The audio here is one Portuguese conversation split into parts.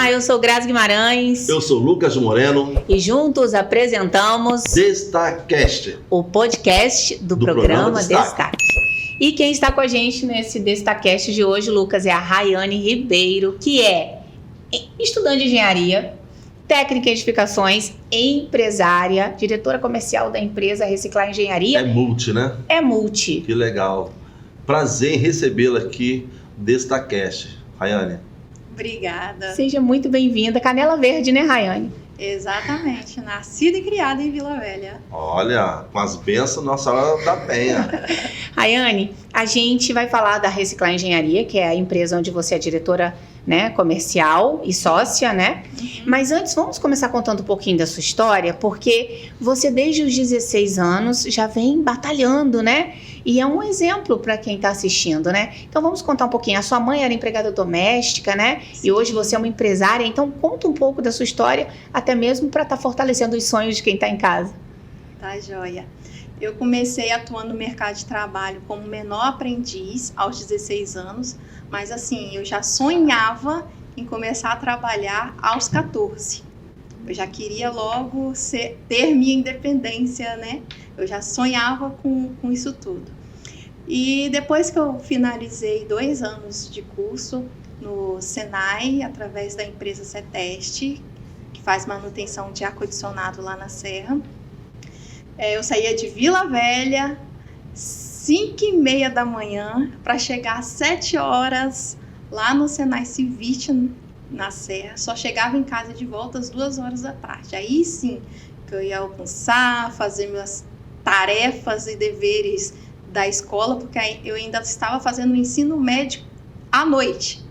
Olá, eu sou Grazi Guimarães. Eu sou Lucas Moreno. E juntos apresentamos Destacast, o podcast do programa Destaque. E quem está com a gente nesse Destacast de hoje, Lucas, é a Rayane Ribeiro, que é estudante de engenharia, técnica em edificações, empresária, diretora comercial da empresa Reciclar Engenharia. É multi, né? É multi. Que legal. Prazer em recebê-la aqui, Destacast. Rayane. Obrigada. Seja muito bem-vinda. Canela Verde, né, Rayane? Exatamente. Nascida e criada em Vila Velha. Olha, com as bênçãos Nossa Senhora da Penha. Rayane, a gente vai falar da Reciclar Engenharia, que é a empresa onde você é diretora, né, comercial e sócia, né? Mas antes, vamos começar contando um pouquinho da sua história, porque você desde os 16 anos já vem batalhando, né? E é um exemplo para quem está assistindo, né? Então vamos contar um pouquinho. A sua mãe era empregada doméstica, né? Sim. E hoje você é uma empresária. Então conta um pouco da sua história, até mesmo para estar fortalecendo os sonhos de quem está em casa. Tá joia. Eu comecei atuando no mercado de trabalho como menor aprendiz aos 16 anos, mas assim, eu já sonhava em começar a trabalhar aos 14. Eu já queria logo ter minha independência, né? Eu já sonhava com isso tudo. E depois que eu finalizei 2 anos de curso no Senai, através da empresa CETEST, que faz manutenção de ar-condicionado lá na Serra, eu saía de Vila Velha, 5h30 da manhã, para chegar às 7 horas lá no Senai Civite, na Serra. Só chegava em casa de volta às 2 horas da tarde. Aí sim, que eu ia almoçar, fazer minhas tarefas e deveres da escola, porque eu ainda estava fazendo o ensino médio à noite.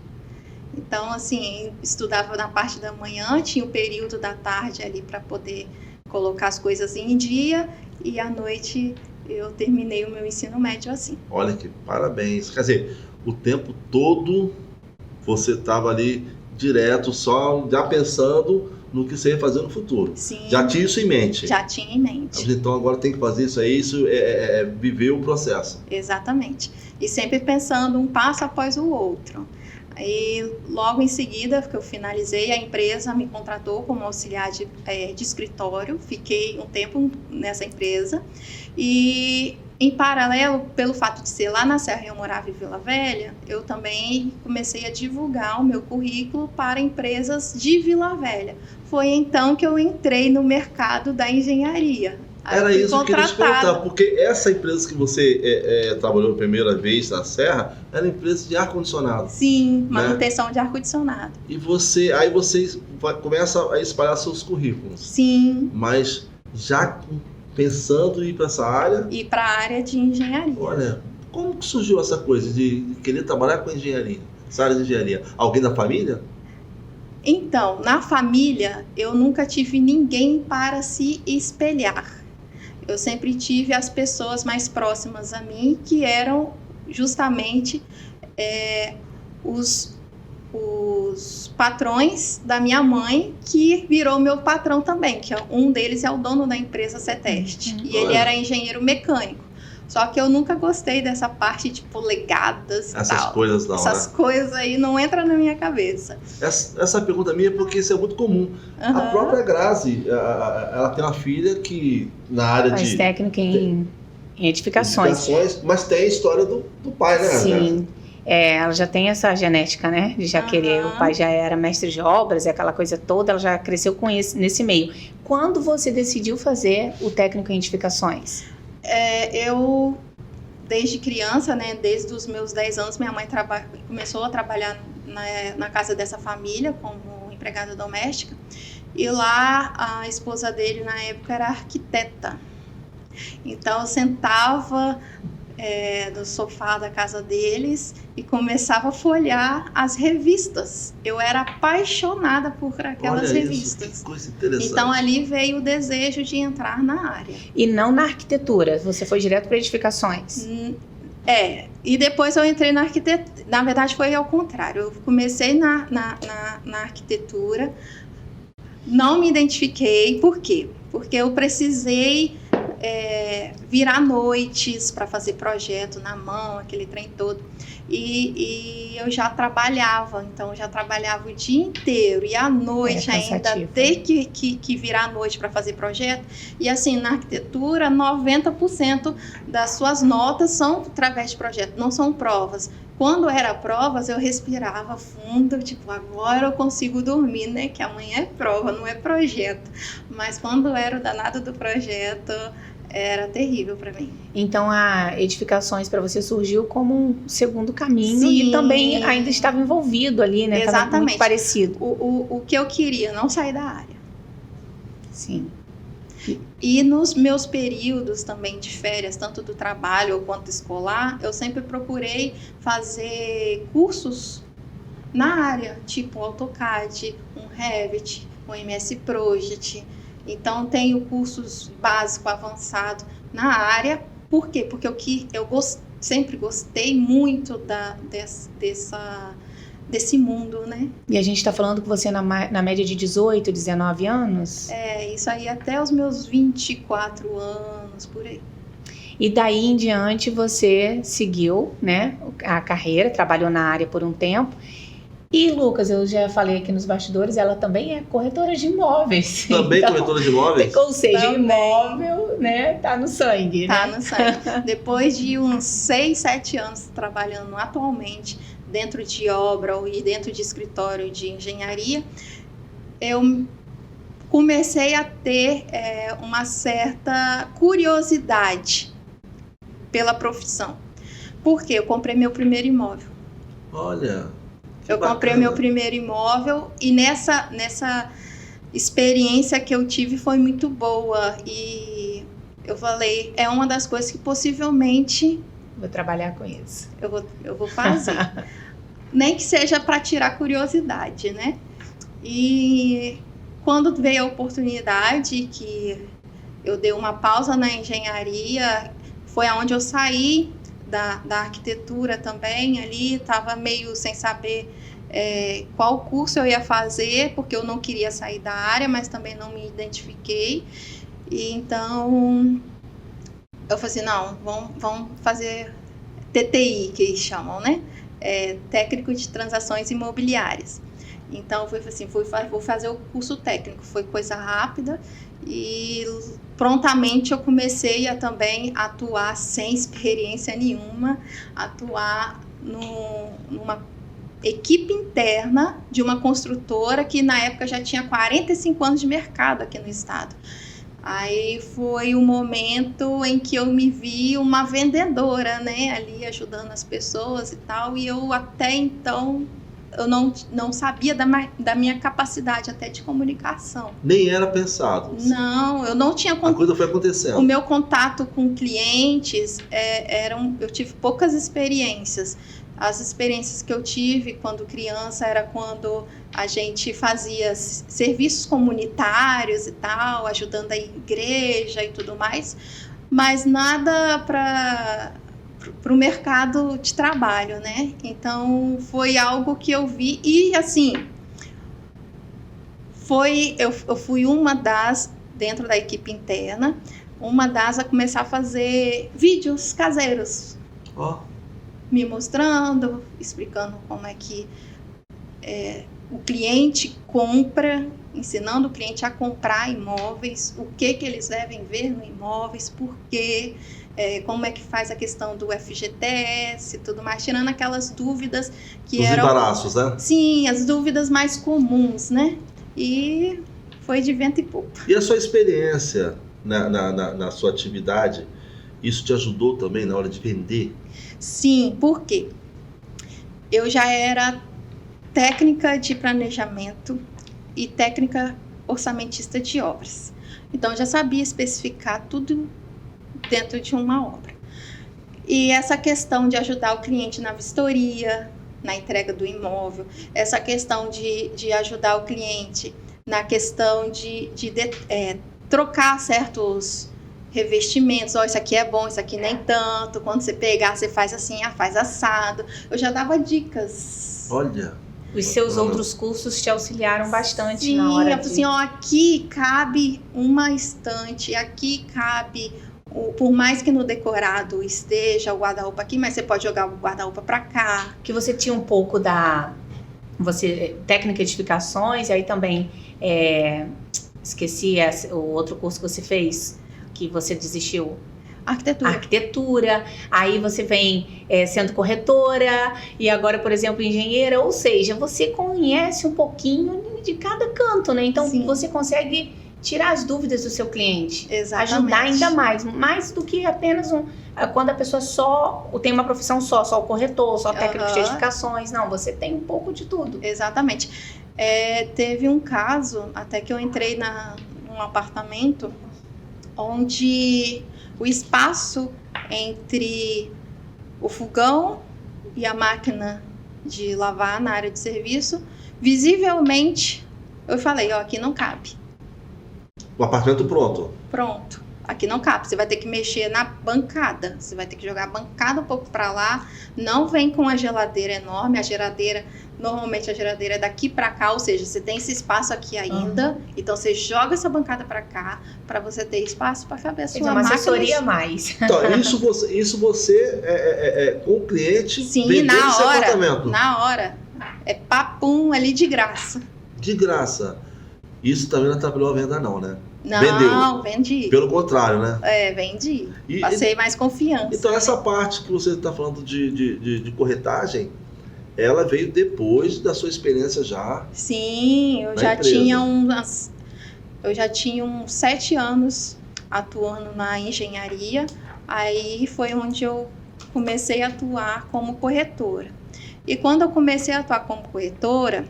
Então, assim, estudava na parte da manhã, tinha o período da tarde ali para poder colocar as coisas em dia, e à noite eu terminei o meu ensino médio assim. Olha que parabéns. Quer dizer, o tempo todo você estava ali direto, só já pensando no que você ia fazer no futuro. Sim. Já tinha isso em mente? Já tinha em mente. Então agora tem que fazer isso aí, viver o processo. Exatamente. E sempre pensando um passo após o outro. Aí logo em seguida que eu finalizei, a empresa me contratou como auxiliar de escritório. Fiquei um tempo nessa empresa. E em paralelo, pelo fato de ser lá na Serra e eu morava em Vila Velha, eu também comecei a divulgar o meu currículo para empresas de Vila Velha. Foi então que eu entrei no mercado da engenharia. Era isso que eu queria te perguntar, porque essa empresa que você trabalhou a primeira vez na Serra, era empresa de ar-condicionado. Sim, né? Manutenção de ar-condicionado. E aí você começa a espalhar seus currículos. Sim. Mas já pensando em ir para essa área? Ir para a área de engenharia. Olha, como que surgiu essa coisa de querer trabalhar com engenharia, essa área de engenharia? Alguém da família? Então, na família, eu nunca tive ninguém para se espelhar. Eu sempre tive as pessoas mais próximas a mim, que eram justamente os patrões da minha mãe, que virou meu patrão também, que um deles é o dono da empresa CETEST. E ele era engenheiro mecânico. Só que eu nunca gostei dessa parte de polegadas e tal. Essas coisas não, Essas coisas aí não entram na minha cabeça. Essa pergunta minha é porque isso é muito comum. A própria Grazi, ela tem uma filha que na área faz técnica em edificações. Mas tem a história do pai, né? Sim. Ela já tem essa genética, né? De já querer. O pai já era mestre de obras, aquela coisa toda, ela já cresceu com nesse meio. Quando você decidiu fazer o técnico em edificações? Eu, desde criança, né, desde os meus 10 anos, minha mãe começou a trabalhar na casa dessa família como empregada doméstica. E lá a esposa dele, na época, era arquiteta. Então eu sentava no sofá da casa deles e começava a folhear as revistas. Eu era apaixonada por aquelas revistas. Isso, que coisa interessante. Então ali veio o desejo de entrar na área. E não na arquitetura? Você foi direto para edificações? E depois eu entrei na arquitetura. Na verdade foi ao contrário. Eu comecei na arquitetura, não me identifiquei. Por quê? Porque eu precisei virar noites para fazer projeto na mão, aquele trem todo. e eu já trabalhava, então já trabalhava o dia inteiro e à noite ainda ter que virar à noite para fazer projeto. E assim, na arquitetura, 90% das suas notas são através de projeto, não são provas. Quando era provas, eu respirava fundo, tipo, agora eu consigo dormir, né? Que amanhã é prova, não é projeto. Mas quando era o danado do projeto, era terrível para mim. Então, a Edificações para você surgiu como um segundo caminho. Sim. E também ainda estava envolvido ali, né? Exatamente. Tava muito parecido. O que eu queria, não sair da área. Sim. E nos meus períodos também de férias, tanto do trabalho quanto escolar, eu sempre procurei fazer cursos na área, tipo AutoCAD, um Revit, um MS Project. Então, tenho cursos básico, avançado na área. Por quê? Porque sempre gostei muito desse mundo, né? E a gente está falando que você na média de 18, 19 anos? É, isso aí até os meus 24 anos, por aí. E daí em diante você seguiu, né, a carreira, trabalhou na área por um tempo. E, Lucas, eu já falei aqui nos bastidores, ela também é corretora de imóveis. Também então, corretora de imóveis? Ou seja, também. Imóvel, né, tá no sangue. Tá né? no sangue. Depois de uns 6, 7 anos trabalhando atualmente dentro de obra e dentro de escritório de engenharia, eu comecei a ter uma certa curiosidade pela profissão. Por quê? Eu comprei meu primeiro imóvel. Olha... Eu comprei meu primeiro imóvel e nessa experiência que eu tive foi muito boa. E eu falei, é uma das coisas que possivelmente... Vou trabalhar com isso. Eu vou fazer. Nem que seja para tirar curiosidade, né? E quando veio a oportunidade que eu dei uma pausa na engenharia, foi aonde eu saí da arquitetura também ali, estava meio sem saber qual curso eu ia fazer, porque eu não queria sair da área, mas também não me identifiquei. E então eu falei assim, não, vamos fazer TTI, que eles chamam, né? Técnico de Transações Imobiliárias. Então eu falei assim, vou fazer o curso técnico, foi coisa rápida. E prontamente eu comecei a também atuar sem experiência nenhuma, atuar numa equipe interna de uma construtora que na época já tinha 45 anos de mercado aqui no estado. Aí foi o momento em que eu me vi uma vendedora, né, ali ajudando as pessoas e tal, e eu até então... Eu não sabia da minha capacidade até de comunicação. Nem era pensado. Não, eu não tinha... A coisa foi acontecendo. O meu contato com clientes, eu tive poucas experiências. As experiências que eu tive quando criança era quando a gente fazia serviços comunitários e tal, ajudando a igreja e tudo mais, mas nada para o mercado de trabalho, né? Então, foi algo que eu vi e, assim, eu fui uma das, dentro da equipe interna, uma das a começar a fazer vídeos caseiros. Me mostrando, explicando como é que o cliente compra, ensinando o cliente a comprar imóveis, o que eles devem ver no imóveis, por quê, como é que faz a questão do FGTS e tudo mais, tirando aquelas dúvidas que eram... Os embaraços, né? Sim, as dúvidas mais comuns, né? E foi de vento e popa. E a sua experiência na sua atividade, isso te ajudou também na hora de vender? Sim, por quê? Eu já era técnica de planejamento e técnica orçamentista de obras. Então, eu já sabia especificar tudo dentro de uma obra. E essa questão de ajudar o cliente na vistoria, na entrega do imóvel, essa questão de ajudar o cliente na questão de trocar certos revestimentos, isso aqui é bom, isso aqui nem tanto, quando você pegar, você faz assim, faz assado. Eu já dava dicas. Olha... Os seus outros cursos te auxiliaram bastante. Sim, na hora assim, aqui cabe uma estante, aqui cabe por mais que no decorado esteja o guarda-roupa aqui, mas você pode jogar o guarda-roupa para cá. Que você tinha um pouco da técnica de edificações, e aí também esqueci o outro curso que você fez, que você desistiu. Arquitetura, aí você vem sendo corretora e agora, por exemplo, engenheira, ou seja, você conhece um pouquinho de cada canto, né? Então, Sim. Você consegue tirar as dúvidas do seu cliente. Exatamente. Ajudar ainda mais do que apenas quando a pessoa só tem uma profissão só o corretor, só técnico de edificações. Não, você tem um pouco de tudo. Exatamente. Teve um caso, até que eu entrei num apartamento onde o espaço entre o fogão e a máquina de lavar na área de serviço, visivelmente, eu falei, ó, aqui não cabe. O apartamento pronto. Pronto. Aqui não cabe. Você vai ter que mexer na bancada. Você vai ter que jogar a bancada um pouco para lá. Não vem com a geladeira enorme. Normalmente a geladeira é daqui para cá, ou seja, você tem esse espaço aqui ainda. Então você joga essa bancada para cá para você ter espaço para caber a sua uma máquina. assessoria a mais. Então, isso você com o cliente. Sim, na esse hora. apartamento. Na hora. É papum ali de graça. De graça. Isso também não atrapalhou a venda, não, né? Não, vendi. Pelo contrário, né? Vendi. Passei mais confiança. Então, essa parte que você está falando de corretagem, ela veio depois da sua experiência já. Sim, eu já tinha uns 7 anos atuando na engenharia. Aí foi onde eu comecei a atuar como corretora. E quando eu comecei a atuar como corretora,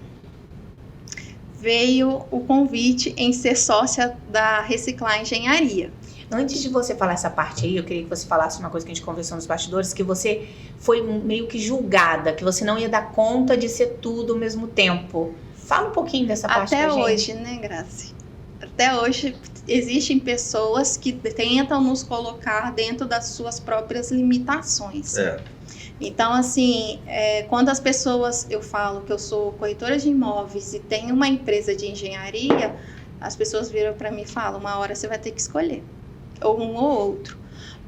veio o convite em ser sócia da Reciclar Engenharia. Antes de você falar essa parte aí, eu queria que você falasse uma coisa que a gente conversou nos bastidores, que você foi meio que julgada, que você não ia dar conta de ser tudo ao mesmo tempo. Fala um pouquinho dessa parte pra gente. Até hoje, né, Grazi? Até hoje existem pessoas que tentam nos colocar dentro das suas próprias limitações. Então, assim, quando as pessoas, eu falo que eu sou corretora de imóveis e tenho uma empresa de engenharia, as pessoas viram para mim e falam, uma hora você vai ter que escolher, ou um ou outro.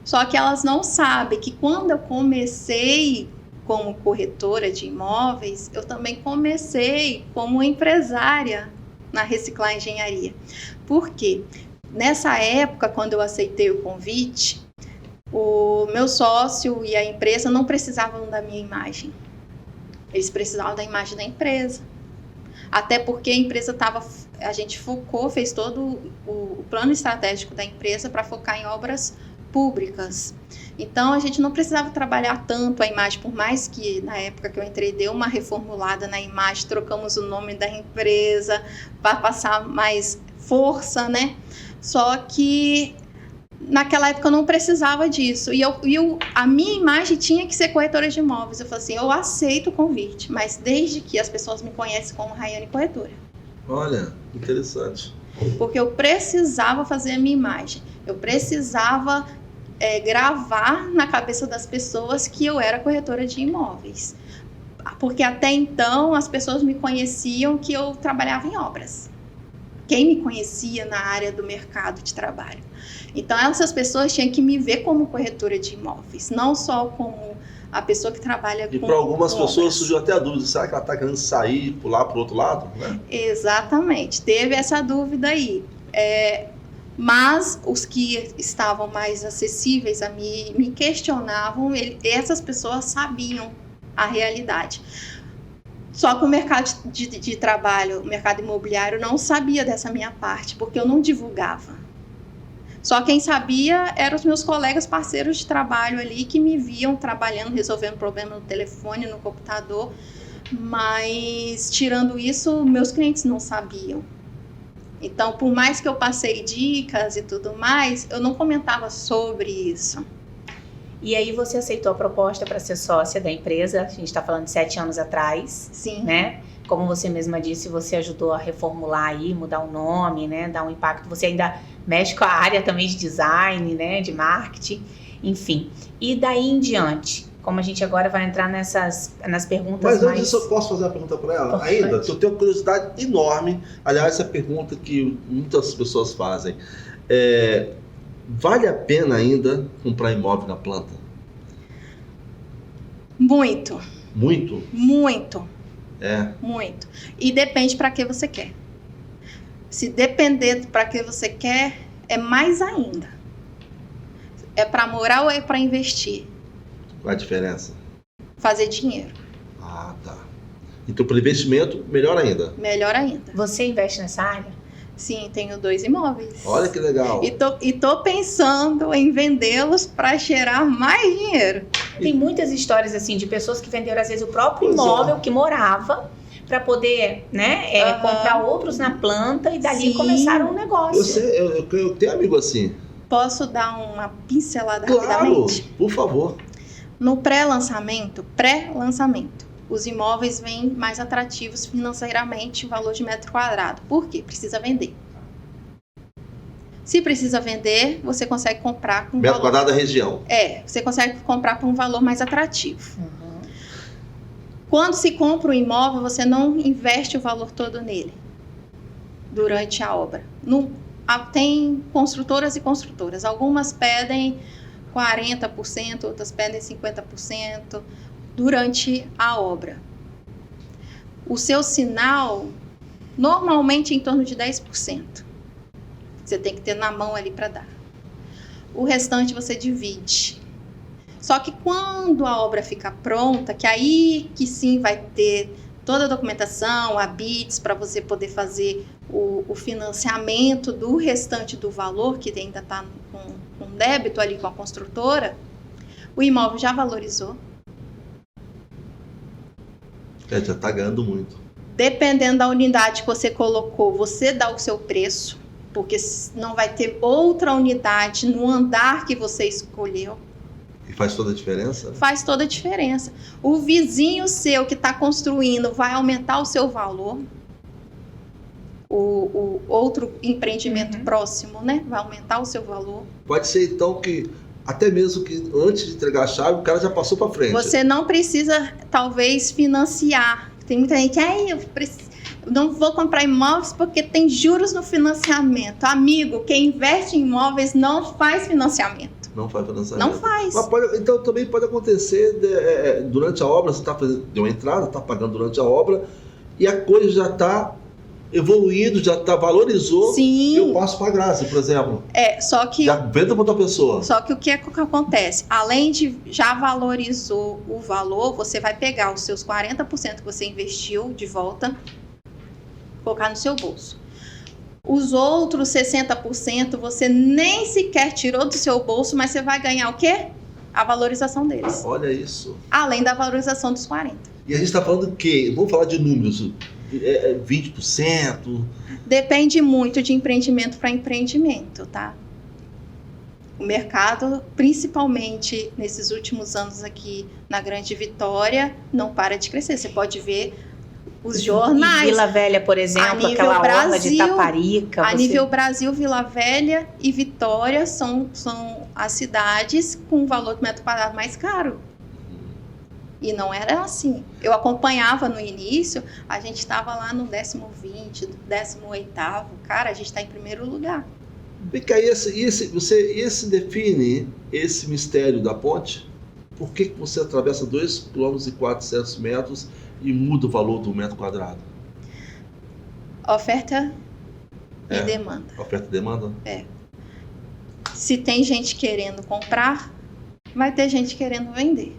Só que elas não sabem que quando eu comecei como corretora de imóveis, eu também comecei como empresária na Reciclar Engenharia. Por quê? Nessa época, quando eu aceitei o convite, o meu sócio e a empresa não precisavam da minha imagem. Eles precisavam da imagem da empresa. Até porque a empresa a gente fez todo o plano estratégico da empresa para focar em obras públicas. Então, a gente não precisava trabalhar tanto a imagem, por mais que na época que eu entrei deu uma reformulada na imagem, trocamos o nome da empresa para passar mais força, né? Só que naquela época eu não precisava disso. E a minha imagem tinha que ser corretora de imóveis. Eu falei assim, eu aceito o convite, mas desde que as pessoas me conhecem como Raiane Corretora. Olha, interessante. Porque eu precisava fazer a minha imagem. Eu precisava gravar na cabeça das pessoas que eu era corretora de imóveis. Porque até então as pessoas me conheciam que eu trabalhava em obras. Quem me conhecia na área do mercado de trabalho. Então, essas pessoas tinham que me ver como corretora de imóveis, não só como a pessoa que trabalha com... E para algumas pessoas surgiu até a dúvida, será que ela está querendo sair e pular para o outro lado? Né? Exatamente, teve essa dúvida aí. Mas os que estavam mais acessíveis a mim, me questionavam, essas pessoas sabiam a realidade. Só que o mercado de trabalho, o mercado imobiliário, não sabia dessa minha parte, porque eu não divulgava. Só quem sabia eram os meus colegas parceiros de trabalho ali, que me viam trabalhando, resolvendo problema no telefone, no computador. Mas, tirando isso, meus clientes não sabiam. Então, por mais que eu passei dicas e tudo mais, eu não comentava sobre isso. E aí você aceitou a proposta para ser sócia da empresa, a gente está falando de 7 anos atrás. Sim. Né? Como você mesma disse, você ajudou a reformular aí, mudar o nome, né? Dar um impacto. Você ainda mexe com a área também de design, né? De marketing, enfim. E daí em diante, como a gente agora vai entrar nas perguntas Mas mais... antes disso, eu posso fazer uma pergunta para ela? Pode. Ainda, eu tenho uma curiosidade enorme. Aliás, essa pergunta que muitas pessoas fazem. Vale a pena ainda comprar imóvel na planta? Muito. Muito? Muito. É. Muito. E depende para que você quer. Se depender para que você quer, é mais ainda. É para morar ou é para investir? Qual a diferença? Fazer dinheiro. Ah, tá. Então, para investimento, melhor ainda. Melhor ainda. Você investe nessa área? Sim, tenho 2 imóveis. Olha que legal. E tô pensando em vendê-los para gerar mais dinheiro. Tem muitas histórias assim de pessoas que venderam às vezes o próprio Pois é. imóvel que morava para poder, né, Aham. comprar outros na planta e dali Sim. começaram um negócio. Eu sei, eu tenho amigo assim. Posso dar uma pincelada Claro, rapidamente? por favor. No pré-lançamento, os imóveis vêm mais atrativos financeiramente, o valor de metro quadrado. Por quê? Precisa vender. Se precisa vender, você consegue comprar com Metro quadrado da região. você consegue comprar por um valor mais atrativo. Uhum. Quando se compra um imóvel, você não investe o valor todo nele durante a obra. Tem construtoras e construtoras. Algumas pedem 40%, outras pedem 50% durante a obra. O seu sinal, normalmente, é em torno de 10%. Você tem que ter na mão ali para dar. O restante você divide. Só que quando a obra fica pronta, que aí que sim vai ter toda a documentação, a BITS, para você poder fazer o financiamento do restante do valor, que ainda está com débito ali com a construtora, o imóvel já valorizou. Já está ganhando muito. Dependendo da unidade que você colocou, você dá o seu preço, porque não vai ter outra unidade no andar que você escolheu. E faz toda a diferença? Faz toda a diferença. O vizinho seu que está construindo vai aumentar o seu valor. O outro empreendimento próximo, né? Vai aumentar o seu valor. Pode ser, então, que até mesmo que antes de entregar a chave, o cara já passou para frente. Você não precisa, talvez, financiar. Tem muita gente que eu não vou comprar imóveis porque tem juros no financiamento. Amigo, quem investe em imóveis não faz financiamento. Não faz financiamento. Não faz. Mas então também pode acontecer durante a obra, você deu uma entrada, está pagando durante a obra, e a coisa já está evoluindo, já valorizou. Sim. E eu posso pagar, por exemplo. Só que... Já venda para outra pessoa. Só que o que acontece? Além de já valorizou o valor, você vai pegar os seus 40% que você investiu de volta, colocar no seu bolso. Os outros 60% você nem sequer tirou do seu bolso, mas você vai ganhar o quê? A valorização deles. Olha isso. Além da valorização dos 40%. E a gente está falando do quê? Vamos falar de números. 20%? Depende muito de empreendimento para empreendimento, tá? O mercado, principalmente nesses últimos anos aqui na Grande Vitória, não para de crescer. Você pode ver os jornais. E Vila Velha, por exemplo, aquela orla de Taparica. A nível Brasil, Vila Velha e Vitória são as cidades com o valor do metro quadrado mais caro. E não era assim. Eu acompanhava no início, a gente estava lá no 10º, 18º. Cara, a gente está em primeiro lugar. Vem cá, você define esse mistério da ponte? Por que você atravessa 2,4 km e muda o valor do metro quadrado? Oferta e demanda. Oferta e demanda? Se tem gente querendo comprar, vai ter gente querendo vender.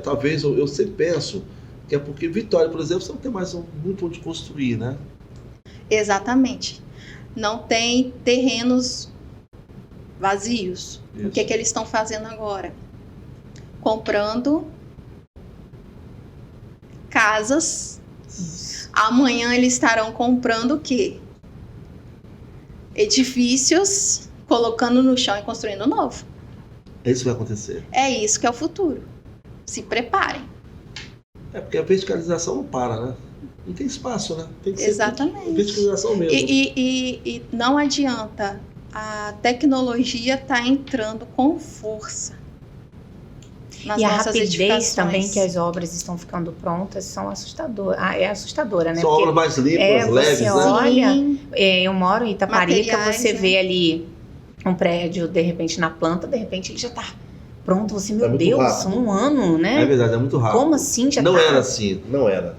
Talvez eu sempre penso que é porque Vitória, por exemplo, você não tem mais muito onde construir, né? Exatamente. Não tem terrenos vazios. Isso. O que eles estão fazendo agora? Comprando casas. Amanhã eles estarão comprando o quê? Edifícios, colocando no chão e construindo novo. É isso que vai acontecer. É isso que é o futuro. Se preparem. Porque a verticalização não para, né? Não tem espaço, né? Tem que ser verticalização mesmo. E não adianta. A tecnologia está entrando com força. nas E a nossas rapidez edificações. também que as obras estão ficando prontas são assustadoras. É assustadora, né? São Porque obras mais limpas, leves, você né? olha, Sim, eu moro em Itaparica, Materiais, você né? vê ali um prédio, de repente, na planta, de repente ele já tá pronto. Você, meu muito Deus, rápido. um ano, né? É verdade, é muito rápido. Como assim já Não tá? era assim, não era.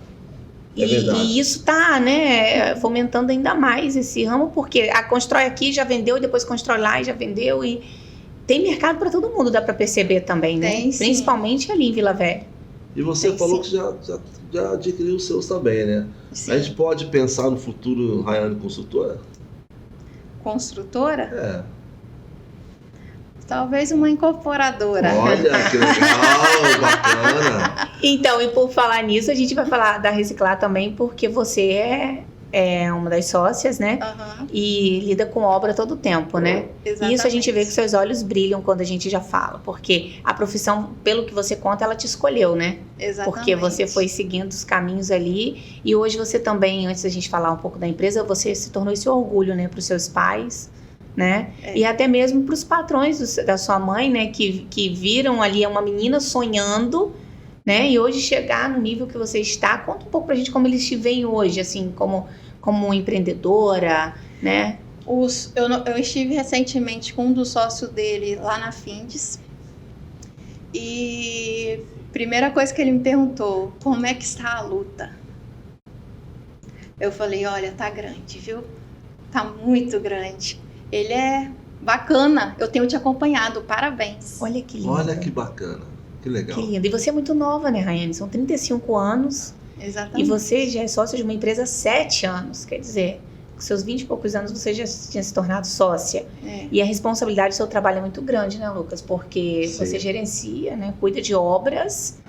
É verdade. E isso tá, né, fomentando ainda mais esse ramo, porque constrói aqui, já vendeu, depois constrói lá e já vendeu. E tem mercado para todo mundo, dá para perceber também, né? Tem, sim. Principalmente ali em Vila Velha. E você Tem, falou sim. que já adquiriu os seus também, né? sim. A gente pode pensar no futuro Rayane Construtora? Construtora? É. Talvez uma incorporadora. Olha, que legal, bacana. Então, e por falar nisso, a gente vai falar da Reciclar também, porque você é uma das sócias, né? Aham, E lida com obra todo o tempo, né? E exatamente. isso a gente vê que seus olhos brilham quando a gente já fala, porque a profissão, pelo que você conta, ela te escolheu, né? Exatamente. Porque você foi seguindo os caminhos ali, e hoje você também, antes da gente falar um pouco da empresa, você se tornou esse orgulho, né, para os seus pais, né? É. E até mesmo para os patrões da sua mãe, né, que viram ali uma menina sonhando, né? E hoje chegar no nível que você está. Conta um pouco pra gente como eles te veem hoje, assim, como empreendedora, né? Eu estive recentemente com um dos sócios dele lá na Findes. E primeira coisa que ele me perguntou, como é que está a luta? Eu falei, olha, tá grande, viu? Tá muito grande. Ele é bacana, eu tenho te acompanhado, parabéns. Olha que lindo. Olha que bacana, que legal. Que lindo. E você é muito nova, né, Rayane? São 35 anos. Exatamente. E você já é sócia de uma empresa há 7 anos. Quer dizer, com seus 20 e poucos anos você já tinha se tornado sócia. É. E a responsabilidade do seu trabalho é muito grande, né, Lucas? Porque Sim. você gerencia, né? Cuida de obras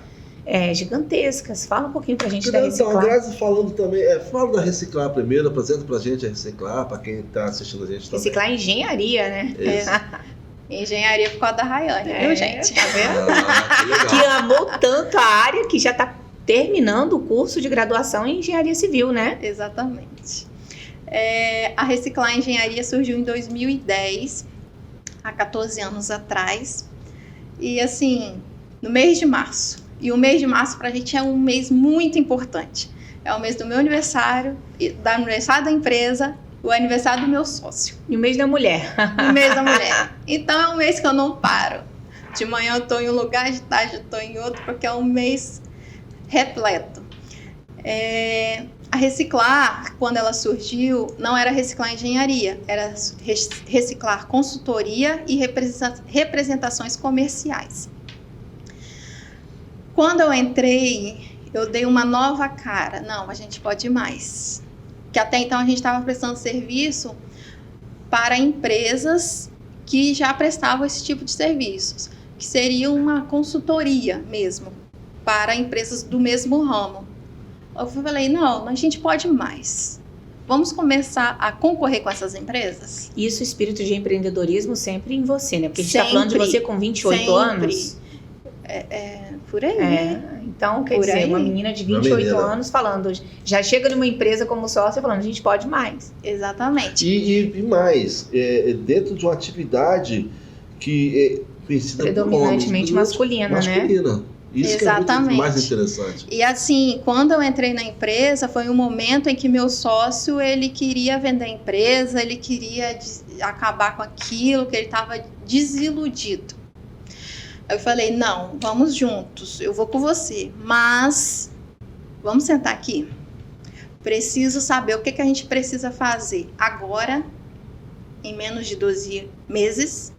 gigantescas. Fala um pouquinho pra gente da Então, Reciclar. Grazi, falando também, fala da Reciclar primeiro, apresenta pra gente a Reciclar, pra quem tá assistindo a gente também. Reciclar Engenharia, né? Isso. Engenharia por causa da Rayane, viu, gente? Tá vendo? Ah, que legal. Que amou tanto a área que já tá terminando o curso de graduação em Engenharia Civil, né? Exatamente. A Reciclar Engenharia surgiu em 2010, há 14 anos atrás. E assim, no mês de março. E o mês de março pra gente é um mês muito importante. É o mês do meu aniversário, do aniversário da empresa, o aniversário do meu sócio. E o mês da mulher. O mês da mulher. Então é um mês que eu não paro. De manhã eu tô em um lugar, de tarde eu tô em outro, porque é um mês repleto. A Reciclar, quando ela surgiu, não era Reciclar Engenharia, era Reciclar Consultoria e Representações Comerciais. Quando eu entrei, eu dei uma nova cara. Não, a gente pode ir mais. Que até então a gente estava prestando serviço para empresas que já prestavam esse tipo de serviços, que seria uma consultoria mesmo, para empresas do mesmo ramo. Eu falei, não, a gente pode mais. Vamos começar a concorrer com essas empresas? Isso, o espírito de empreendedorismo sempre em você, né? Porque a gente tá Sempre, falando de você com 28 sempre. anos. Por aí. Então, quer Por dizer, aí. uma menina de Uma 28 menina. anos falando, já chega numa empresa como sócia falando, a gente pode mais. Exatamente. E mais, dentro de uma atividade que é conhecida por Predominantemente homens, masculina, né? masculina. Isso que é muito Exatamente. mais interessante. E assim, quando eu entrei na empresa, foi um momento em que meu sócio, ele queria vender a empresa, ele queria acabar com aquilo, que ele estava desiludido. Eu falei, não, vamos juntos, eu vou com você, mas vamos sentar aqui. Preciso saber o que a gente precisa fazer agora, em menos de 12 meses,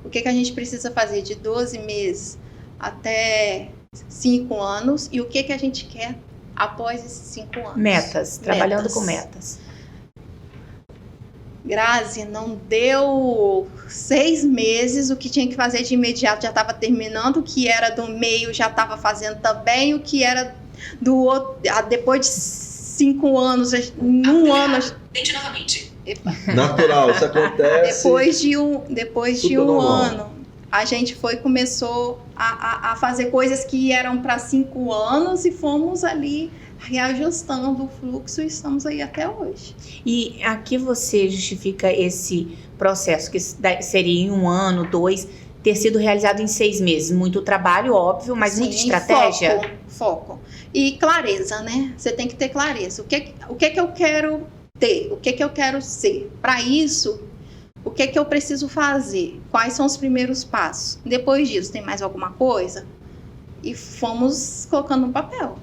o que a gente precisa fazer de 12 meses até 5 anos e o que a gente quer após esses 5 anos. Metas, trabalhando com metas. Grazi, não deu 6 meses, o que tinha que fazer de imediato já estava terminando, o que era do meio já estava fazendo também, o que era do outro, depois de 5 anos, num ano... Tente novamente. Epa. Natural, isso acontece. Depois de Super um normal. ano, a gente começou a fazer coisas que eram para 5 anos e fomos ali reajustando o fluxo e estamos aí até hoje. E aqui você justifica esse processo, que seria em 1 ano, 2, ter sido realizado em 6 meses? Muito trabalho, óbvio, mas Sim, muita estratégia? Foco. E clareza, né? Você tem que ter clareza. O que eu quero ter? O que eu quero ser? Para isso, o que eu preciso fazer? Quais são os primeiros passos? Depois disso, tem mais alguma coisa? E fomos colocando no papel.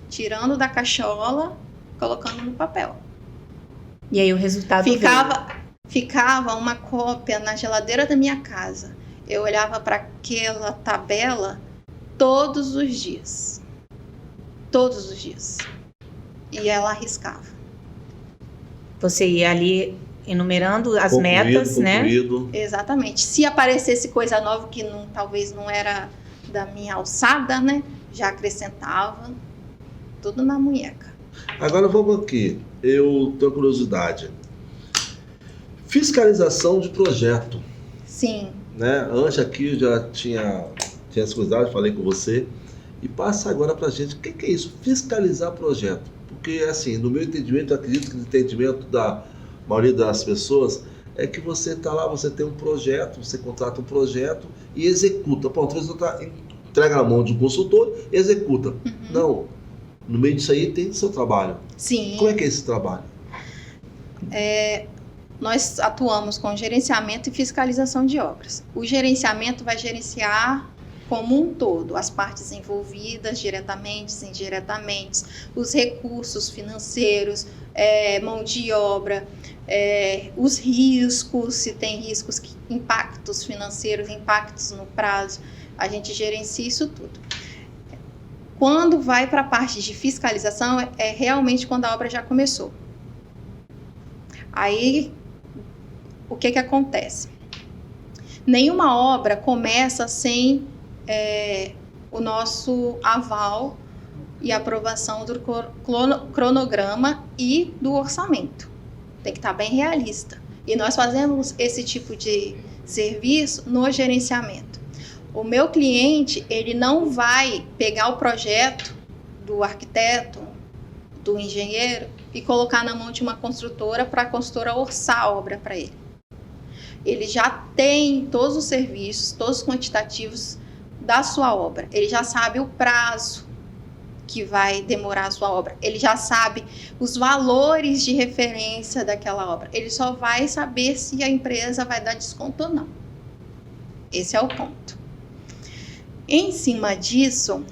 Tirando da cachola, colocando no papel. E aí o resultado Ficava uma cópia na geladeira da minha casa. Eu olhava para aquela tabela todos os dias. Todos os dias. E ela arriscava. Você ia ali enumerando as metas, né? Exatamente. Se aparecesse coisa nova que talvez não era da minha alçada, né? Já acrescentava. Tudo na munheca. Agora vamos aqui. Eu tenho curiosidade. Fiscalização de projeto. Sim. Né? Antes aqui eu já tinha essa curiosidade, falei com você. E passa agora pra gente, o que é isso? Fiscalizar projeto. Porque, assim, no meu entendimento, eu acredito que no entendimento da maioria das pessoas, é que você está lá, você tem um projeto, você contrata um projeto e executa. Pronto, você entrega na mão de um consultor e executa. Uhum. Não. No meio disso aí tem seu trabalho. Sim. Como é que é esse trabalho? Nós atuamos com gerenciamento e fiscalização de obras. O gerenciamento vai gerenciar como um todo, as partes envolvidas, diretamente, indiretamente, os recursos financeiros, mão de obra, os riscos, se tem riscos, impactos financeiros, impactos no prazo, a gente gerencia isso tudo. Quando vai para a parte de fiscalização, é realmente quando a obra já começou. Aí, o que acontece? Nenhuma obra começa sem o nosso aval e aprovação do cronograma e do orçamento. Tem que estar bem realista. E nós fazemos esse tipo de serviço no gerenciamento. O meu cliente, ele não vai pegar o projeto do arquiteto, do engenheiro e colocar na mão de uma construtora para a construtora orçar a obra para ele. Ele já tem todos os serviços, todos os quantitativos da sua obra. Ele já sabe o prazo que vai demorar a sua obra. Ele já sabe os valores de referência daquela obra. Ele só vai saber se a empresa vai dar desconto ou não. Esse é o ponto. Em cima disso,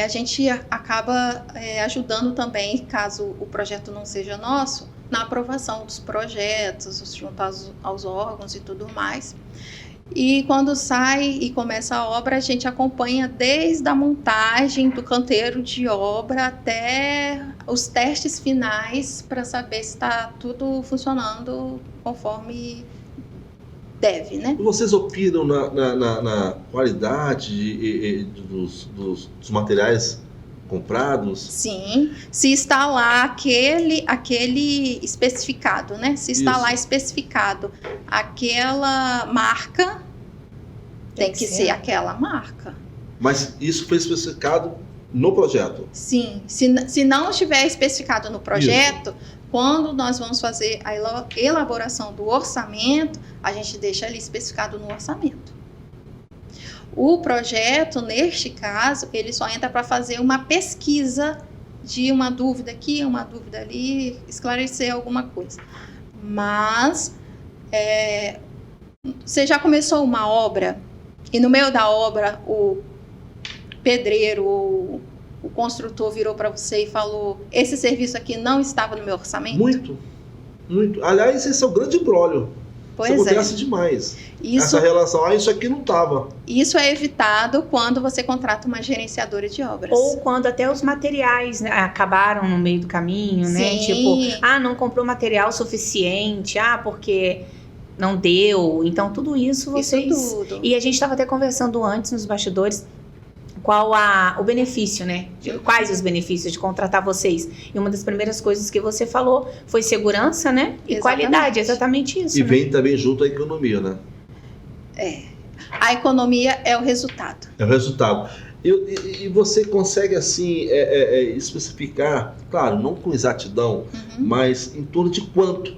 a gente acaba ajudando também, caso o projeto não seja nosso, na aprovação dos projetos, junto aos órgãos e tudo mais. E quando sai e começa a obra, a gente acompanha desde a montagem do canteiro de obra até os testes finais para saber se está tudo funcionando conforme deve, né? Vocês opinam na qualidade dos materiais comprados? Sim, se está lá aquele especificado, né? Se está lá especificado aquela marca, tem que ser aquela marca. Mas isso foi especificado no projeto? Sim, se não estiver especificado no projeto, quando nós vamos fazer a elaboração do orçamento, a gente deixa ali especificado no orçamento. O projeto, neste caso, ele só entra para fazer uma pesquisa de uma dúvida aqui, uma dúvida ali, esclarecer alguma coisa. Mas, você já começou uma obra e no meio da obra o pedreiro ou o construtor virou para você e falou: esse serviço aqui não estava no meu orçamento? Muito, muito. Aliás, esse é o grande imbróglio. Isso acontece demais. Essa relação, isso aqui não estava. Isso é evitado quando você contrata uma gerenciadora de obras. Ou quando até os materiais, né, acabaram no meio do caminho, né? Tipo, não comprou material suficiente, porque não deu. Então, tudo isso vocês... Isso tudo. E a gente estava até conversando antes nos bastidores qual o benefício, né? Quais os benefícios de contratar vocês. E uma das primeiras coisas que você falou foi segurança, né? E qualidade, exatamente isso. E vem também junto a economia, né? A economia é o resultado. É o resultado. E você consegue, assim, especificar, claro, não com exatidão, mas em torno de quanto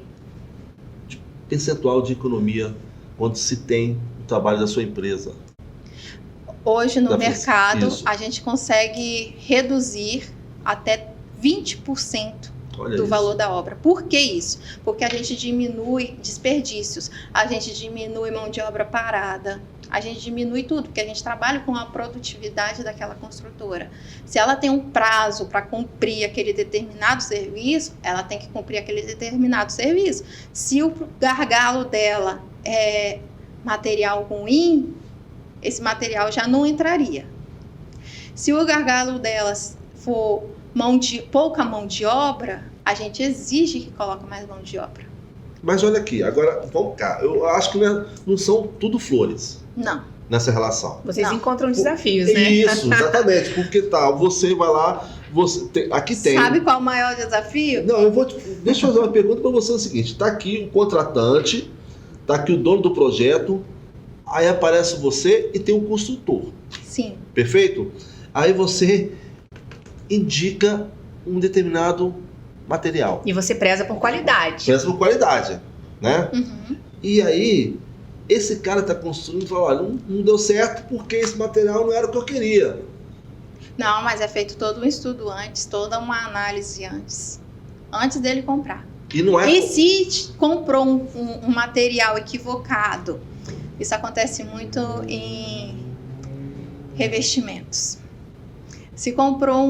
de percentual de economia quando se tem o trabalho da sua empresa? Hoje no Da mercado isso. a gente consegue reduzir até 20% Olha do isso. valor da obra. Por que isso? Porque a gente diminui desperdícios, a gente diminui mão de obra parada, a gente diminui tudo, porque a gente trabalha com a produtividade daquela construtora. Se ela tem um prazo para cumprir aquele determinado serviço, ela tem que cumprir aquele determinado serviço. Se o gargalo dela é material ruim, esse material já não entraria. Se o gargalo delas for pouca mão de obra, a gente exige que coloque mais mão de obra. Mas olha aqui, agora vamos cá. Eu acho que não são tudo flores Não. nessa relação. Vocês Não. encontram desafios, né? Isso, exatamente. Porque você vai lá, aqui tem. Sabe qual é o maior desafio? Não, deixa eu fazer uma pergunta para você: é o seguinte, tá aqui o contratante, tá aqui o dono do projeto, aí aparece você e tem um construtor, Sim. perfeito? Aí você indica um determinado material, E você preza por qualidade. pensa por qualidade, né? Uhum. E aí, esse cara tá construindo e fala, olha, não deu certo porque esse material não era o que eu queria. Não, mas é feito todo um estudo antes, toda uma análise antes dele comprar. E não é... E se comprou um material equivocado? Isso acontece muito em revestimentos. Se comprou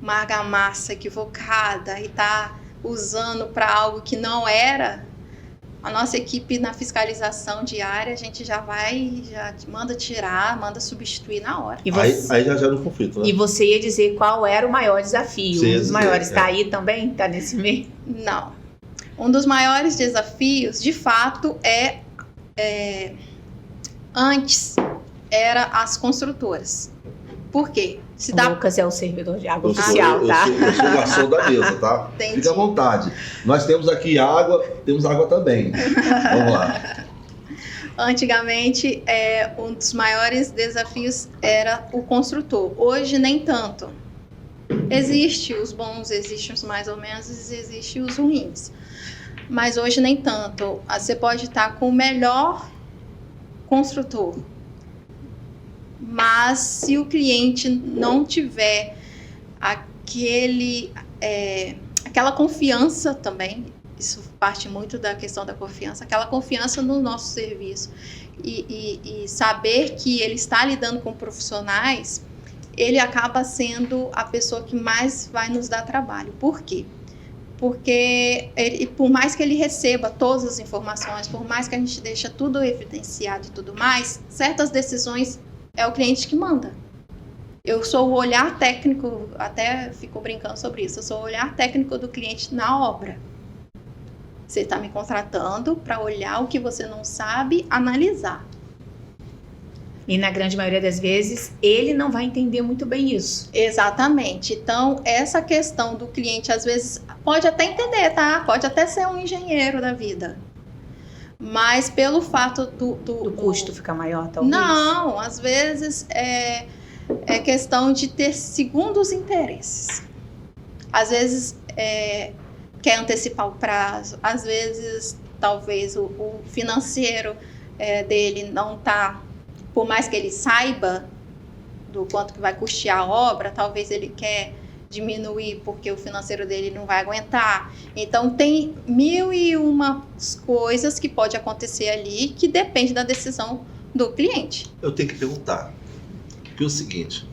uma argamassa equivocada e está usando para algo que não era, a nossa equipe na fiscalização diária, a gente já manda tirar, manda substituir na hora. E Aí você, já gera um conflito, né? e você ia dizer qual era o maior desafio. Sim, Um dos sim, maiores. é. Tá aí também? Tá nesse meio? Não. Um dos maiores desafios, de fato, antes era as construtoras. Por quê? Se O dá Lucas é o servidor de água Eu sou- oficial, tá? Eu sou o garçom da mesa, tá? Entendi. Fique à vontade. Nós temos aqui água, temos água também. Vamos lá. Antigamente, um dos maiores desafios era o construtor. Hoje, nem tanto. Existe os bons, existe os mais ou menos, existe os ruins. Mas hoje, nem tanto. Você pode estar com o melhor construtor. Mas se o cliente não tiver aquela confiança também, isso parte muito da questão da confiança, aquela confiança no nosso serviço e saber que ele está lidando com profissionais, ele acaba sendo a pessoa que mais vai nos dar trabalho. Por quê? Porque por mais que ele receba todas as informações, por mais que a gente deixe tudo evidenciado e tudo mais, certas decisões é o cliente que manda. Eu sou o olhar técnico, até fico brincando sobre isso, eu sou o olhar técnico do cliente na obra. Você está me contratando para olhar o que você não sabe, analisar. E na grande maioria das vezes, ele não vai entender muito bem isso. Exatamente. Então, essa questão do cliente, às vezes, pode até entender, tá? Pode até ser um engenheiro da vida. Mas pelo fato Do custo ficar maior, talvez. Não, às vezes é questão de ter segundos interesses. Às vezes quer antecipar o prazo, às vezes talvez o financeiro dele não está, por mais que ele saiba do quanto que vai custear a obra, talvez ele quer diminuir porque o financeiro dele não vai aguentar. Então tem 1001 coisas que pode acontecer ali que depende da decisão do cliente. Eu tenho que perguntar. Porque é o seguinte,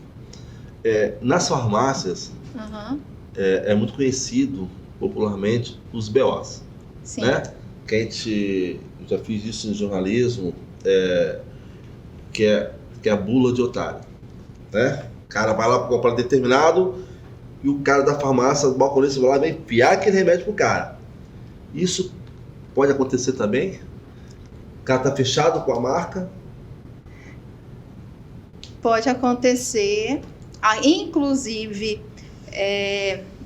nas farmácias Uhum. é muito conhecido popularmente os BOs, Sim. né? Eu já fiz isso em jornalismo, que é a bula de otário, né? O cara vai lá para comprar determinado e o cara da farmácia, do balconista, vai lá e vem enfiar aquele remédio pro cara. Isso pode acontecer também? O cara tá fechado com a marca? Pode acontecer. Inclusive,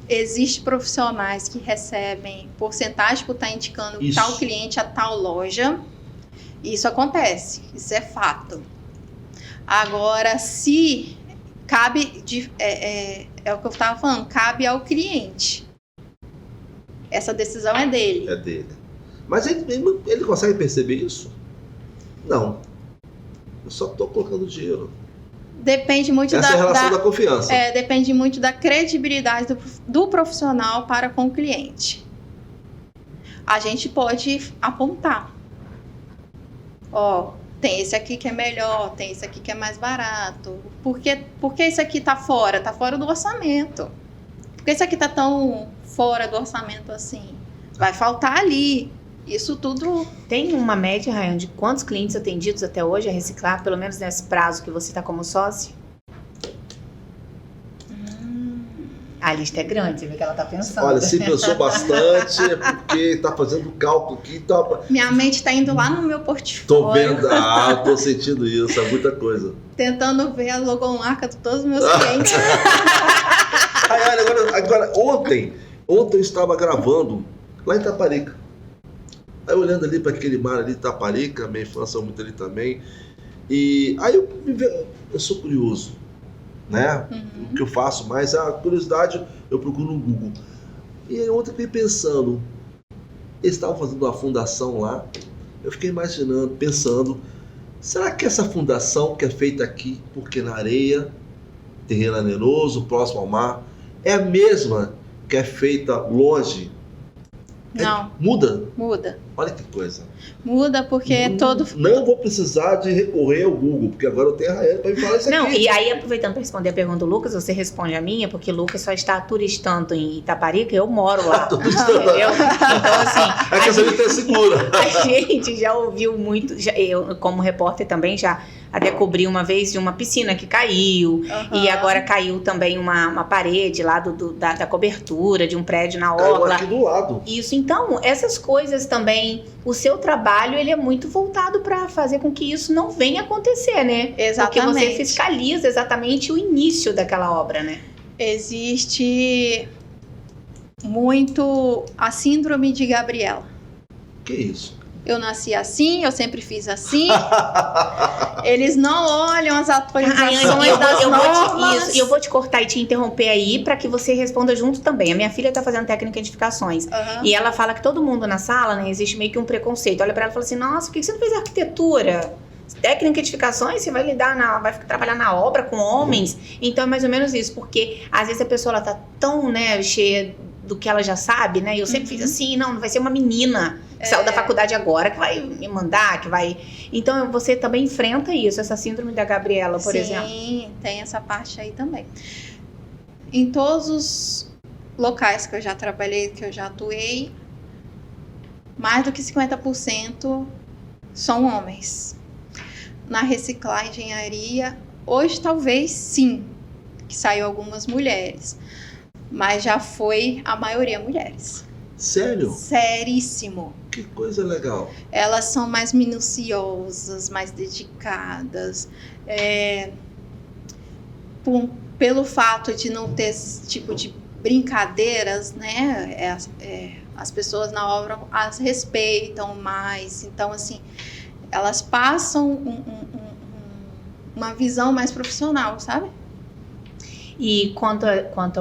existem profissionais que recebem porcentagem por estar indicando Isso. tal cliente a tal loja. Isso acontece, isso é fato. Agora, se cabe, é o que eu estava falando, cabe ao cliente. Essa decisão é dele. É dele. Mas ele consegue perceber isso? Não. Eu só estou colocando dinheiro. Depende muito Essa é a relação da confiança. Depende muito da credibilidade do profissional para com o cliente. A gente pode apontar. Ó, tem esse aqui que é melhor, tem esse aqui que é mais barato. Por que esse aqui tá fora? Tá fora do orçamento. Por que esse aqui tá tão fora do orçamento assim? Vai faltar ali. Isso tudo... Tem uma média, Rayane, de quantos clientes atendidos até hoje a reciclar, pelo menos nesse prazo que você está como sócio? A lista é grande, você vê que ela está pensando. Olha, se pensou bastante, é porque está fazendo cálculo aqui. Tá... Minha mente está indo lá no meu portfólio. Tô vendo, tô sentindo isso, é muita coisa. Tentando ver a logomarca de todos os meus clientes. Agora, ontem eu estava gravando lá em Itaparica. Aí olhando ali para aquele mar ali, Itaparica, minha infância muito ali também. E aí eu sou curioso, né? Uhum. O que eu faço mais, a curiosidade eu procuro no Google. E aí ontem eu fiquei pensando, eles estavam fazendo uma fundação lá, eu fiquei imaginando, pensando, será que essa fundação que é feita aqui, porque na areia, terreno arenoso, próximo ao mar, é a mesma que é feita longe? Não. Muda? Muda. Olha que coisa. Muda porque todo... Não vou precisar de recorrer ao Google, porque agora eu tenho a Rayane para me falar isso aqui. Não, e aí, aproveitando para responder a pergunta do Lucas, você responde a minha, porque o Lucas só está turistando em Itaparica, eu moro lá. Entendeu? Então, assim... É que a gente é segura. A gente já ouviu muito, eu como repórter também já até cobri uma vez de uma piscina que caiu, e agora caiu também uma parede lá da cobertura de um prédio na Caiu orla. aqui do lado. Isso, então, essas coisas também, o seu trabalho, ele é muito voltado para fazer com que isso não venha acontecer, né? Exatamente. Porque você fiscaliza exatamente o início daquela obra, né? Existe muito a síndrome de Gabriela. Que isso? Eu nasci assim, eu sempre fiz assim. Eles não olham as atualizações das normas. Eu vou te cortar e te interromper aí para que você responda junto também. A minha filha está fazendo técnica de edificações. E ela fala que todo mundo na sala, né, existe meio que um preconceito. Olha para ela e fala assim, nossa, por que você não fez arquitetura? Técnica de edificações, você vai vai trabalhar na obra com homens. Então é mais ou menos isso, porque às vezes a pessoa ela tá tão, né, cheia do que ela já sabe, né? E eu sempre fiz assim, não vai ser uma menina que saiu da faculdade agora que vai me mandar, que vai... Então você também enfrenta isso, essa síndrome da Gabriela, por exemplo. Sim, tem essa parte aí também. Em todos os locais que eu já trabalhei, que eu já atuei, mais do que 50% são homens. Na reciclagem, engenharia, hoje talvez sim, que saiu algumas mulheres, mas já foi a maioria mulheres. Sério? Seríssimo. Que coisa legal. Elas são mais minuciosas, mais dedicadas, pelo fato de não ter esse tipo de brincadeiras, né? As pessoas na obra as respeitam mais, então assim, elas passam uma visão mais profissional, sabe? E quanto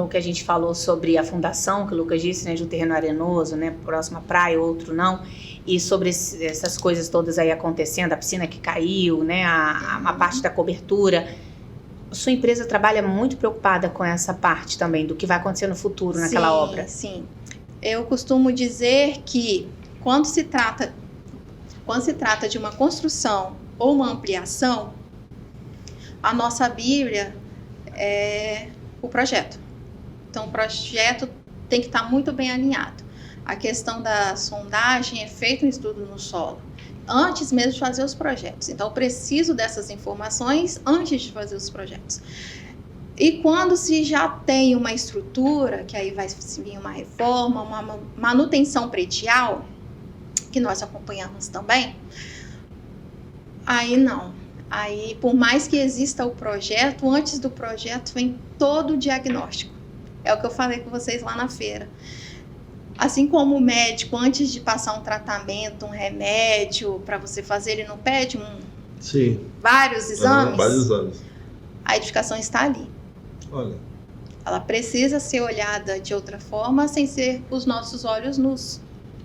ao que a gente falou sobre a fundação, que o Lucas disse, né, de um terreno arenoso, né, próximo à praia, outro não, e sobre essas coisas todas aí acontecendo, a piscina que caiu, né, a parte da cobertura, sua empresa trabalha muito preocupada com essa parte também, do que vai acontecer no futuro naquela obra? Sim, eu costumo dizer que quando se trata de uma construção ou uma ampliação, a nossa Bíblia é o projeto. Então, o projeto tem que estar muito bem alinhado. A questão da sondagem é feito um estudo no solo, antes mesmo de fazer os projetos. Então, eu preciso dessas informações antes de fazer os projetos. E quando se já tem uma estrutura, que aí vai vir uma reforma, uma manutenção predial, que nós acompanhamos também, aí não. Aí, por mais que exista o projeto, antes do projeto vem todo o diagnóstico. É o que eu falei com vocês lá na feira. Assim como o médico, antes de passar um tratamento, um remédio, para você fazer, ele não pede vários exames? Vários exames. A edificação está ali. Olha. Ela precisa ser olhada de outra forma, sem ser os nossos olhos nus.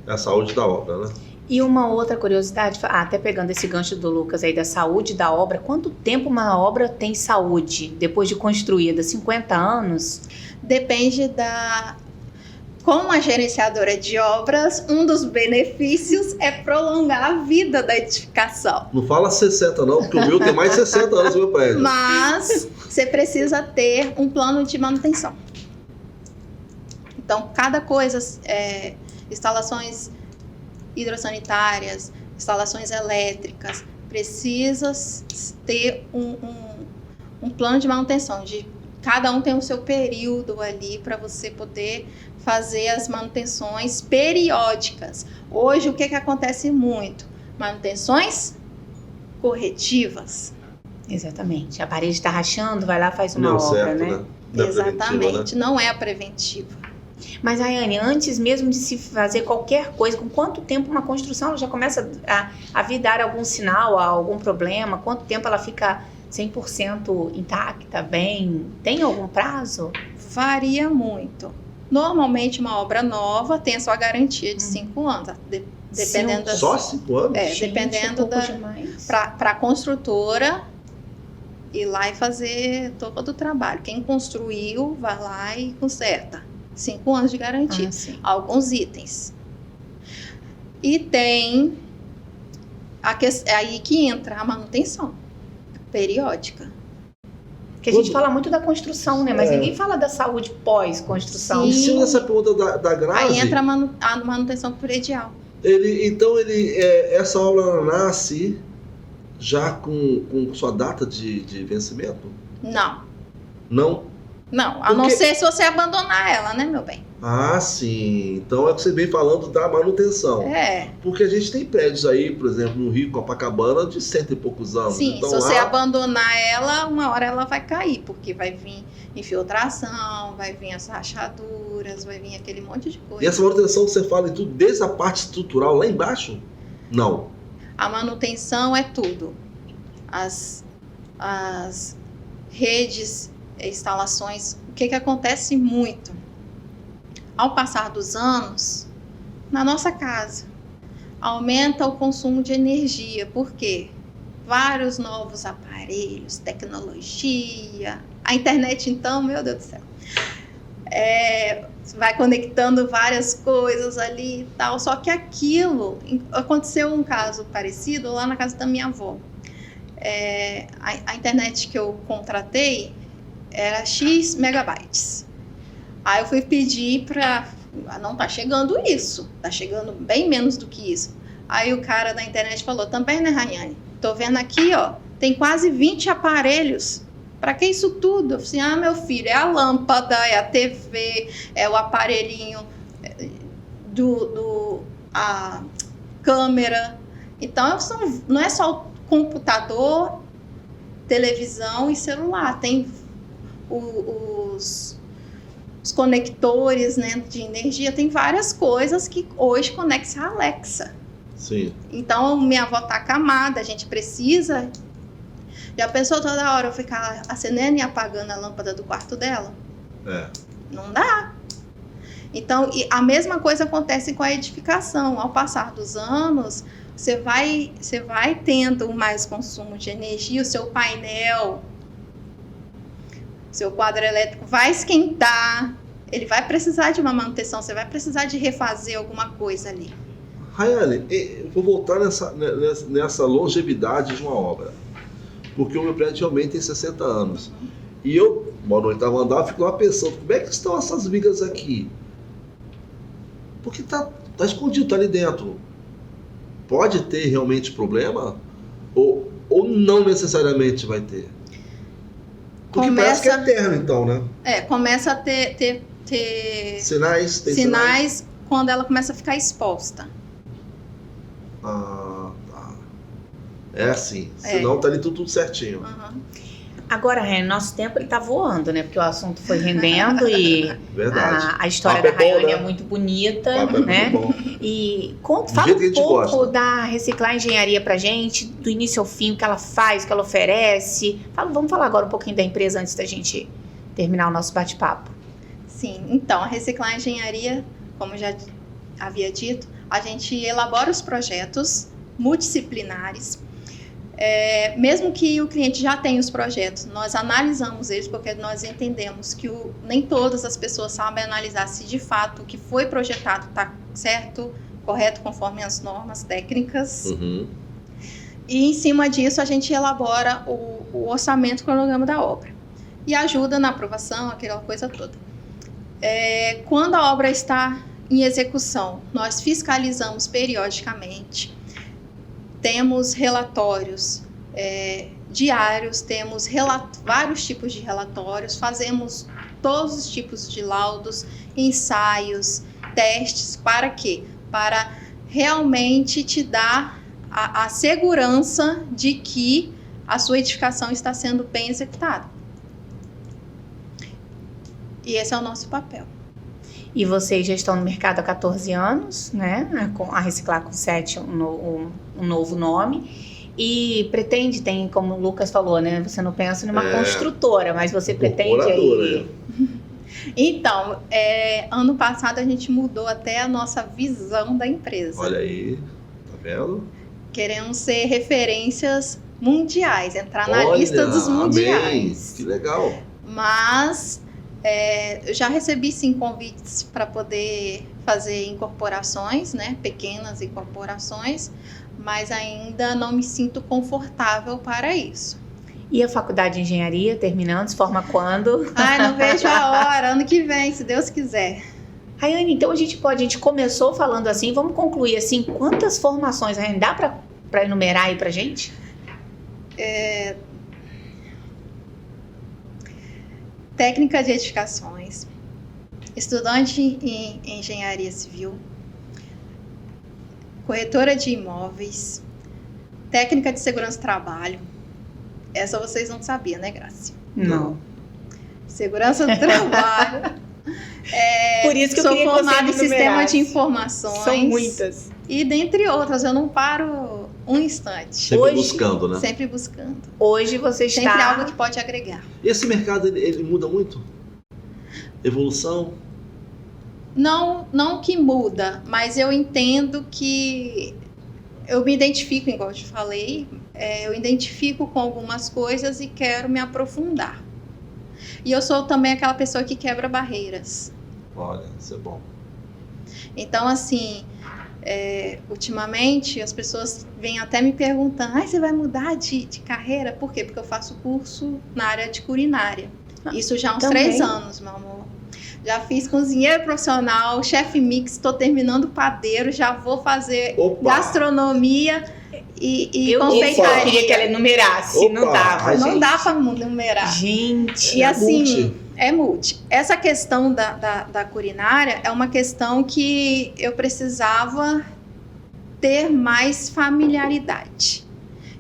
É a saúde da obra, né? E uma outra curiosidade, até pegando esse gancho do Lucas aí da saúde da obra, quanto tempo uma obra tem saúde depois de construída? 50 anos? Depende da... Como a gerenciadora de obras, um dos benefícios é prolongar a vida da edificação. Não fala 60 não, porque o meu tem mais de 60 anos o meu prédio. Mas você precisa ter um plano de manutenção. Então, cada coisa, instalações hidrossanitárias, instalações elétricas, precisa ter um plano de manutenção. Cada um tem o seu período ali para você poder fazer as manutenções periódicas. Hoje, o que acontece muito? Manutenções corretivas. Exatamente. A parede está rachando, vai lá, faz uma Não, obra, certo, né? Não é Exatamente, não é a preventiva. Mas, Rayane, antes mesmo de se fazer qualquer coisa, com quanto tempo uma construção ela já começa a vir dar algum sinal, algum problema? Quanto tempo ela fica 100% intacta, bem? Tem algum prazo? Varia muito. Normalmente, uma obra nova tem a sua garantia de 5 anos. Dependendo das... Só 5 anos? Gente, dependendo para a construtora ir lá e fazer todo o trabalho. Quem construiu, vai lá e conserta. 5 anos de garantia. Alguns itens. E tem aí que entra a manutenção periódica. Porque a gente fala muito da construção, né? Mas ninguém fala da saúde pós-construção. Em cima dessa pergunta da Grazi... Aí entra a manutenção predial. Essa obra nasce já com sua data de vencimento? Não. Não? Não, a não ser se você abandonar ela, né, meu bem? Ah, sim. Então é que você vem falando da manutenção. Porque a gente tem prédios aí, por exemplo, no Rio, Copacabana, de 100 e poucos anos. Sim, então, se você abandonar ela, uma hora ela vai cair, porque vai vir infiltração, vai vir as rachaduras, vai vir aquele monte de coisa. E essa manutenção que você fala em tudo, desde a parte estrutural lá embaixo? Não. A manutenção é tudo. As redes, instalações, o que acontece muito? Ao passar dos anos, na nossa casa, aumenta o consumo de energia. Por quê? Vários novos aparelhos, tecnologia, a internet então, meu Deus do céu. Vai conectando várias coisas ali e tal. Só que aconteceu um caso parecido lá na casa da minha avó. A internet que eu contratei era X megabytes. Aí eu fui pedir não tá chegando isso, tá chegando bem menos do que isso. Aí o cara da internet falou, também, né, Rayane? Tô vendo aqui, ó, tem quase 20 aparelhos. Pra que isso tudo? Eu falei assim, meu filho, é a lâmpada, é a TV, é o aparelhinho a câmera. Então, não é só o computador, televisão e celular. Tem os conectores, né, de energia, tem várias coisas que hoje conectam a Alexa. Sim. Então, minha avó tá acamada, a gente precisa... Já pensou toda hora eu ficar acendendo e apagando a lâmpada do quarto dela? Não dá. Então, a mesma coisa acontece com a edificação. Ao passar dos anos, você vai tendo mais consumo de energia, o seu painel, seu quadro elétrico vai esquentar, ele vai precisar de uma manutenção, você vai precisar de refazer alguma coisa ali. Rayane, eu vou voltar nessa longevidade de uma obra. Porque o meu prédio realmente tem 60 anos. E eu, moro no 8º andar, fico lá pensando, como é que estão essas vigas aqui? Porque tá escondido, tá ali dentro. Pode ter realmente problema? Ou não necessariamente vai ter? Porque parece que é eterno, então, né? Começa a ter sinais quando ela começa a ficar exposta. Ah, tá. É assim. Senão tá ali tudo certinho. Uhum. Agora, nosso tempo ele tá voando, né? Porque o assunto foi rendendo e a história da Rayane é muito bonita, né? Muito bom. E fala um pouco da Reciclar Engenharia pra gente, do início ao fim, o que ela faz, o que ela oferece. Vamos falar agora um pouquinho da empresa antes da gente terminar o nosso bate-papo. Sim, então, a Reciclar Engenharia, como já havia dito, A gente elabora os projetos multidisciplinares. Mesmo que o cliente já tenha os projetos, nós analisamos eles porque nós entendemos que nem todas as pessoas sabem analisar se de fato o que foi projetado está certo, correto, conforme as normas técnicas. Uhum. E em cima disso a gente elabora o orçamento, o cronograma da obra. E ajuda na aprovação, aquela coisa toda. Quando a obra está em execução, nós fiscalizamos periodicamente. Temos relatórios diários, temos vários tipos de relatórios, fazemos todos os tipos de laudos, ensaios, testes. Para quê? Para realmente te dar a segurança de que a sua edificação está sendo bem executada. E esse é o nosso papel. E vocês já estão no mercado há 14 anos, né? A Reciclar com 7, um novo nome. E pretende, como o Lucas falou, né? Você não pensa numa construtora, mas você pretende aí... Então, ano passado a gente mudou até a nossa visão da empresa. Olha aí, tá vendo? Queremos ser referências mundiais, entrar na lista dos mundiais. Amém. Que legal. Mas... eu já recebi, sim, convites para poder fazer incorporações, né? Pequenas incorporações, mas ainda não me sinto confortável para isso. E a faculdade de engenharia, terminando, se forma quando? Ai, não vejo a hora, ano que vem, se Deus quiser. Rayane, então a gente começou falando assim, vamos concluir assim, quantas formações, Rayane, dá para enumerar aí pra gente? Técnica de edificações, estudante em engenharia civil, corretora de imóveis, técnica de segurança do trabalho. Essa vocês não sabiam, né, Graça? Não. Segurança do trabalho. Por isso que eu sou queria formada em sistema enumerasse. de informações. São muitas. E dentre outras, eu não paro um instante. Sempre buscando, né? Sempre buscando. Hoje você está... Sempre algo que pode agregar. E esse mercado, ele muda muito? Evolução? Não que muda, mas eu entendo que eu me identifico, igual eu te falei, eu identifico com algumas coisas e quero me aprofundar. E eu sou também aquela pessoa que quebra barreiras. Olha, isso é bom. Então, assim, ultimamente as pessoas vêm até me perguntando: você vai mudar de carreira? Por quê? Porque eu faço curso na área de culinária. Isso já há uns também. 3 anos, meu amor. Já fiz cozinheiro profissional, chefe mix, estou terminando padeiro, já vou fazer gastronomia e confeitaria. Eu queria que ela enumerasse, não dava. Não dá para numerar. Gente, e assim, é multi. Essa questão da culinária é uma questão que eu precisava ter mais familiaridade.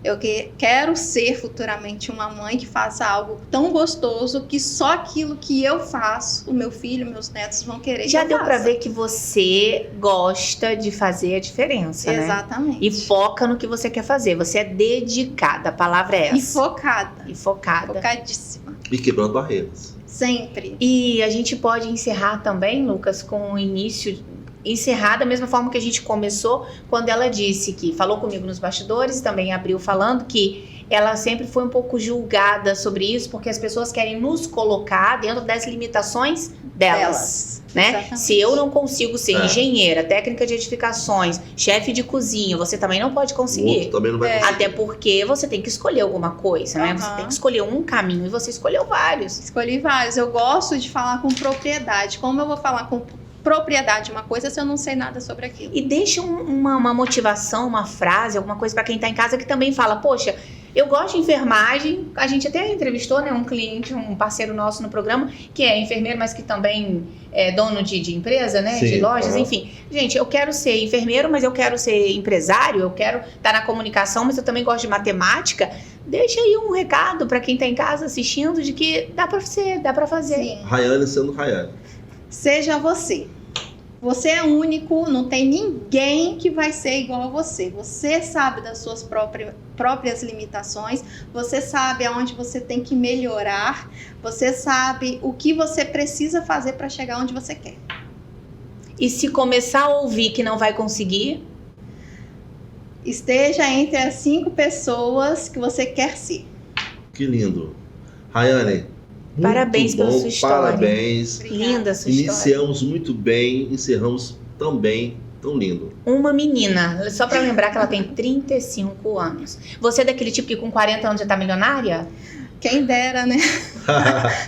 Eu quero ser futuramente uma mãe que faça algo tão gostoso que só aquilo que eu faço, o meu filho, meus netos vão querer. Já deu para ver que você gosta de fazer a diferença, né? Exatamente. E foca no que você quer fazer. Você é dedicada, a palavra é essa. E focada. E focada. Focadíssima. E quebrando barreiras. Sempre. E a gente pode encerrar também, Lucas, com o início... Encerrar da mesma forma que a gente começou, quando ela disse que falou comigo nos bastidores, também abriu falando que ela sempre foi um pouco julgada sobre isso, porque as pessoas querem nos colocar dentro das limitações delas. Né? Exatamente. Se eu não consigo ser engenheira, técnica de edificações, chefe de cozinha, você também não pode conseguir. O outro também não vai conseguir. Até porque você tem que escolher alguma coisa, né? Você tem que escolher um caminho e você escolheu vários. Escolhi vários. Eu gosto de falar com propriedade. Como eu vou falar com propriedade de uma coisa se eu não sei nada sobre aquilo? E deixa uma motivação, uma frase, alguma coisa para quem tá em casa que também fala, poxa, eu gosto de enfermagem. A gente até entrevistou, né, um cliente, um parceiro nosso no programa, que é enfermeiro, mas que também é dono de empresa, né, de lojas, enfim. Gente, eu quero ser enfermeiro, mas eu quero ser empresário, eu quero estar na comunicação, mas eu também gosto de matemática. Deixa aí um recado para quem tá em casa assistindo de que dá para ser, dá para fazer. Sim. Rayane sendo Rayane. Seja você. Você é único, não tem ninguém que vai ser igual a você. Você sabe das suas próprias limitações, você sabe aonde você tem que melhorar, você sabe o que você precisa fazer para chegar onde você quer. E se começar a ouvir que não vai conseguir? Esteja entre as 5 pessoas que você quer ser. Que lindo. Rayane, muito Parabéns bom, pela sua história. Parabéns. Linda a sua história. Iniciamos muito bem, encerramos também tão lindo. Uma menina, só pra lembrar que ela tem 35 anos. Você é daquele tipo que com 40 anos já tá milionária? Quem dera, né?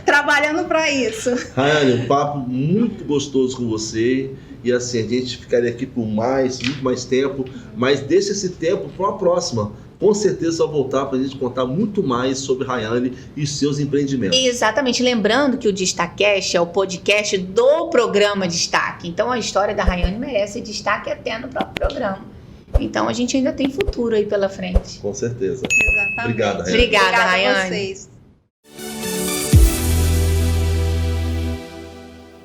Trabalhando para isso. Rayane, um papo muito gostoso com você. E assim, a gente ficaria aqui por muito mais tempo. Mas deixa esse tempo para uma próxima. Com certeza vai voltar para a gente contar muito mais sobre Rayane e seus empreendimentos. Exatamente. Lembrando que o Destacast é o podcast do programa Destaque. Então a história da Rayane merece destaque até no próprio programa. Então a gente ainda tem futuro aí pela frente. Com certeza. Exatamente. Obrigada, Rayane. Obrigada, Rayane. a vocês.